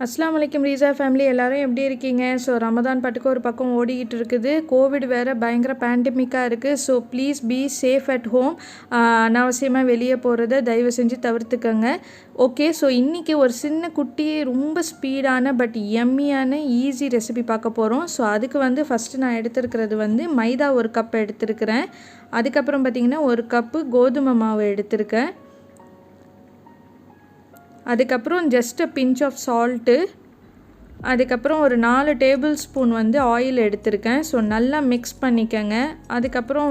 அஸ்ஸலாமு அலைக்கும் ரீசா ஃபேமிலி எல்லாரும் எப்படி இருக்கீங்க? ஸோ ரமதான் பாட்டுக்கு ஒரு பக்கம் ஓடிக்கிட்டு இருக்குது. கோவிட் வேறு பயங்கர பேண்டமிக்காக இருக்குது. So please be safe at home. அனாவசியமாக வெளியே போகிறத தயவு செஞ்சு தவிர்த்துக்கங்க. ஓகே, ஸோ இன்றைக்கி ஒரு சின்ன குட்டி ரொம்ப ஸ்பீடான பட் எம்மியான ஈஸி ரெசிபி பார்க்க போகிறோம். ஸோ அதுக்கு ஃபஸ்ட்டு நான் எடுத்துருக்கிறது மைதா ஒரு கப் எடுத்துருக்கிறேன். அதுக்கப்புறம் பார்த்திங்கன்னா ஒரு கப்பு கோதுமை மாவு எடுத்திருக்கேன். அதுக்கப்புறம் ஜஸ்ட் பிஞ்ச் ஆஃப் சால்ட்டு, அதுக்கப்புறம் ஒரு 4 டேபிள் ஸ்பூன் ஆயில் எடுத்திருக்கேன். ஸோ நல்லா மிக்ஸ் பண்ணிக்கங்க. அதுக்கப்புறம்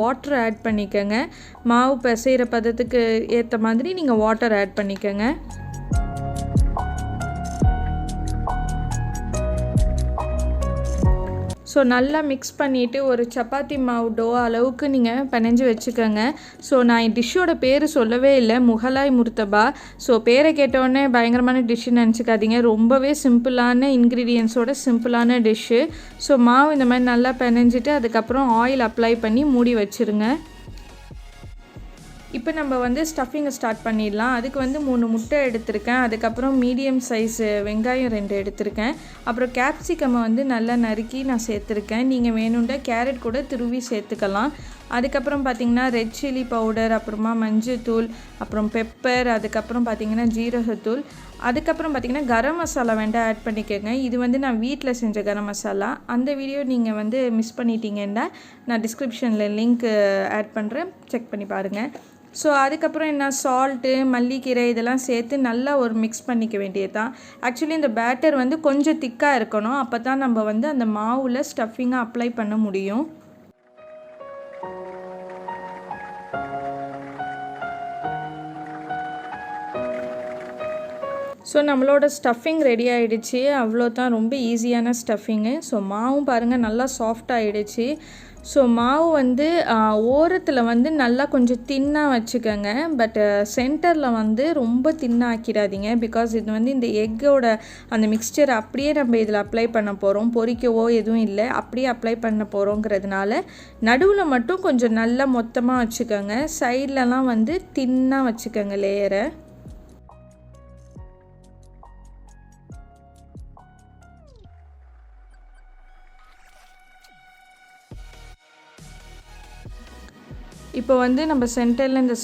வாட்டர் ஆட் பண்ணிக்கங்க. மாவு பிசைகிற பதத்துக்கு ஏற்ற மாதிரி நீங்கள் வாட்டர் ஆட் பண்ணிக்கங்க. ஸோ நல்லா மிக்ஸ் பண்ணிவிட்டு ஒரு சப்பாத்தி மாவு டோ அளவுக்கு நீங்கள் பிணைஞ்சு வச்சுக்கோங்க. ஸோ நான் டிஷ்ஷோட பேர் சொல்லவே இல்லை, முகலாய் முர்த்தபா. ஸோ பேரை கேட்டோடனே பயங்கரமான டிஷ்ஷு நினச்சிக்காதீங்க. ரொம்பவே சிம்பிளான இன்க்ரீடியன்ஸோட சிம்பிளான டிஷ்ஷு. ஸோ மாவு இந்த மாதிரி நல்லா பிணைஞ்சிட்டு அதுக்கப்புறம் ஆயில் அப்ளை பண்ணி மூடி வச்சுருங்க. இப்போ நம்ம ஸ்டஃபிங்கை ஸ்டார்ட் பண்ணிடலாம். அதுக்கு 3 முட்டை எடுத்திருக்கேன். அதுக்கப்புறம் மீடியம் சைஸு வெங்காயம் 2 எடுத்திருக்கேன். அப்புறம் கேப்சிகம்மை நல்லா நறுக்கி நான் சேர்த்துருக்கேன். நீங்கள் வேணும்னா கேரட் கூட துருவி சேர்த்துக்கலாம். அதுக்கப்புறம் பார்த்திங்கன்னா ரெட் சில்லி பவுடர், அப்புறமா மஞ்சள்தூள், அப்புறம் பெப்பர், அதுக்கப்புறம் பார்த்திங்கன்னா ஜீரகத்தூள், அதுக்கப்புறம் பார்த்திங்கன்னா கரம் மசாலா வேண்டாம் ஆட் பண்ணிக்கோங்க. இது நான் வீட்டில் செஞ்ச கரம் மசாலா. அந்த வீடியோ நீங்கள் மிஸ் பண்ணிட்டீங்கன்னா நான் டிஸ்கிரிப்ஷனில் லிங்க் ஆட் பண்ணுறேன், செக் பண்ணி பாருங்கள். ஸோ அதுக்கப்புறம் என்ன, சால்ட்டு, மல்லிக்கீரை இதெல்லாம் சேர்த்து நல்லா ஒரு மிக்ஸ் பண்ணிக்க வேண்டியது தான். ஆக்சுவலி இந்த பேட்டர் கொஞ்சம் திக்காக இருக்கணும். அப்போ தான் நம்ம அந்த மாவில் ஸ்டஃபிங்காக அப்ளை பண்ண முடியும். ஸோ நம்மளோட ஸ்டஃபிங் ரெடி ஆகிடுச்சு. அவ்வளோதான், ரொம்ப ஈஸியான ஸ்டஃபிங்கு. ஸோ மாவும் பாருங்கள் நல்லா சாஃப்ட் ஆகிடுச்சு. ஸோ மாவு ஓரத்தில் நல்லா கொஞ்சம் தின்னாக வச்சுக்கோங்க. பட் சென்டரில் ரொம்ப தின்னாக ஆக்கிடாதீங்க. பிகாஸ் இது இந்த எக்கோட அந்த மிக்ஸ்சர் அப்படியே நம்ம இதில் அப்ளை பண்ண போகிறோம். பொரிக்கவோ எதுவும் இல்லை, அப்படியே அப்ளை பண்ண போகிறோங்கிறதுனால நடுவில் மட்டும் கொஞ்சம் நல்லா மொத்தமாக வச்சுக்கோங்க. சைட்லலாம் தின்னாக வச்சுக்கோங்க லேயரை. இப்போ நம்ம சென்டரில் இந்த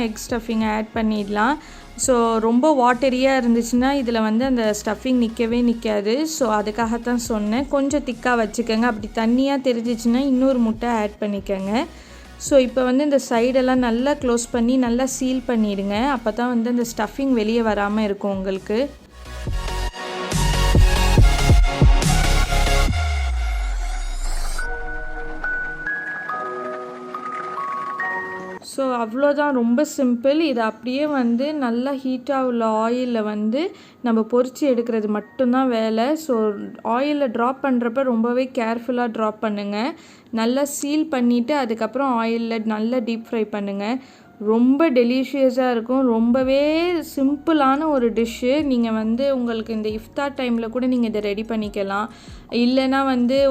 எக் ஸ்டஃபிங்கை ஆட் பண்ணிடலாம். ஸோ ரொம்ப வாட்டரியாக இருந்துச்சுன்னா இதில் அந்த ஸ்டஃபிங் நிற்கவே நிற்காது. ஸோ அதுக்காகத்தான் சொன்னேன், கொஞ்சம் திக்காக வச்சுக்கோங்க. அப்படி தண்ணியாக தெரிஞ்சிச்சுன்னா இன்னொரு முட்டை ஆட் பண்ணிக்கோங்க. ஸோ இப்போ இந்த சைடெல்லாம் நல்லா க்ளோஸ் பண்ணி நல்லா சீல் பண்ணிவிடுங்க. அப்போ தான் அந்த ஸ்டஃபிங் வெளியே வராமல் இருக்கும் உங்களுக்கு. ஸோ அவ்வளோதான், ரொம்ப சிம்பிள். இது அப்படியே நல்லா ஹீட்டாக உள்ள ஆயிலில் நம்ம பொரித்து எடுக்கிறது மட்டும்தான் வேலை. ஸோ ஆயிலில் ட்ராப் பண்ணுறப்ப ரொம்பவே கேர்ஃபுல்லாக ட்ராப் பண்ணுங்கள். நல்லா சீல் பண்ணிவிட்டு அதுக்கப்புறம் ஆயிலில் நல்லா டீப் ஃப்ரை பண்ணுங்கள். ரொம்ப டெலிஷியஸாக இருக்கும். ரொம்பவே சிம்பிளான ஒரு டிஷ்ஷு. நீங்கள் உங்களுக்கு இந்த இஃப்தார் டைமில் கூட நீங்கள் இதை ரெடி பண்ணிக்கலாம். இல்லைனா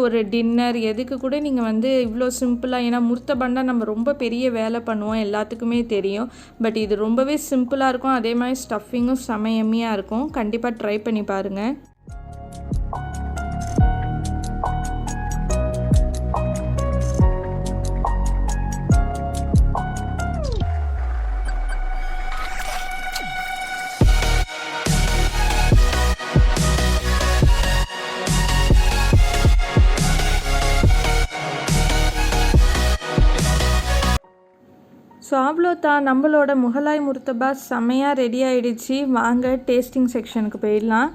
ஒரு டின்னர் எதுக்கு கூட நீங்கள் இவ்வளோ சிம்பிளாக, ஏன்னா முர்த்தபான்னா நம்ம ரொம்ப பெரிய வேலை பண்ணுவோம், எல்லாத்துக்குமே தெரியும். பட் இது ரொம்பவே சிம்பிளாக இருக்கும். அதே மாதிரி ஸ்டஃபிங்கும் செமையம்மியாக இருக்கும். கண்டிப்பாக ட்ரை பண்ணி பாருங்கள். ஸோ அவ்வளோதான், நம்மளோட முகலாய் முர்த்தபா செமையாக ரெடி ஆகிடுச்சு. வாங்க டேஸ்டிங் செக்ஷனுக்கு போயிடலாம்.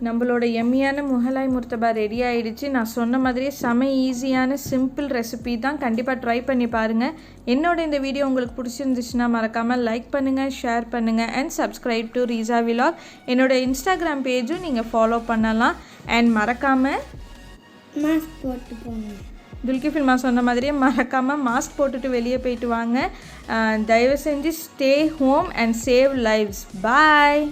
நம்மளோட எம்மியான முகலாய் முர்த்தபா ரெடி ஆகிடுச்சு. நான் சொன்ன மாதிரியே செம ஈஸியான சிம்பிள் ரெசிபி தான். கண்டிப்பாக ட்ரை பண்ணி பாருங்கள். என்னோட இந்த வீடியோ உங்களுக்கு பிடிச்சிருந்துச்சுன்னா மறக்காமல் லைக் பண்ணுங்கள், ஷேர் பண்ணுங்கள் அண்ட் சப்ஸ்கிரைப் டு ரீசா விலாக். என்னோட இன்ஸ்டாகிராம் பேஜும் நீங்கள் ஃபாலோ பண்ணலாம். அண்ட் மறக்காமல் மாஸ்க் போட்டு போங்க. துல்கிஃபில்மா சொன்ன மாதிரியே மறக்காமல் மாஸ்க் போட்டுட்டு வெளியே போயிட்டு வாங்க. தயவு செஞ்சு stay home and save lives. Bye.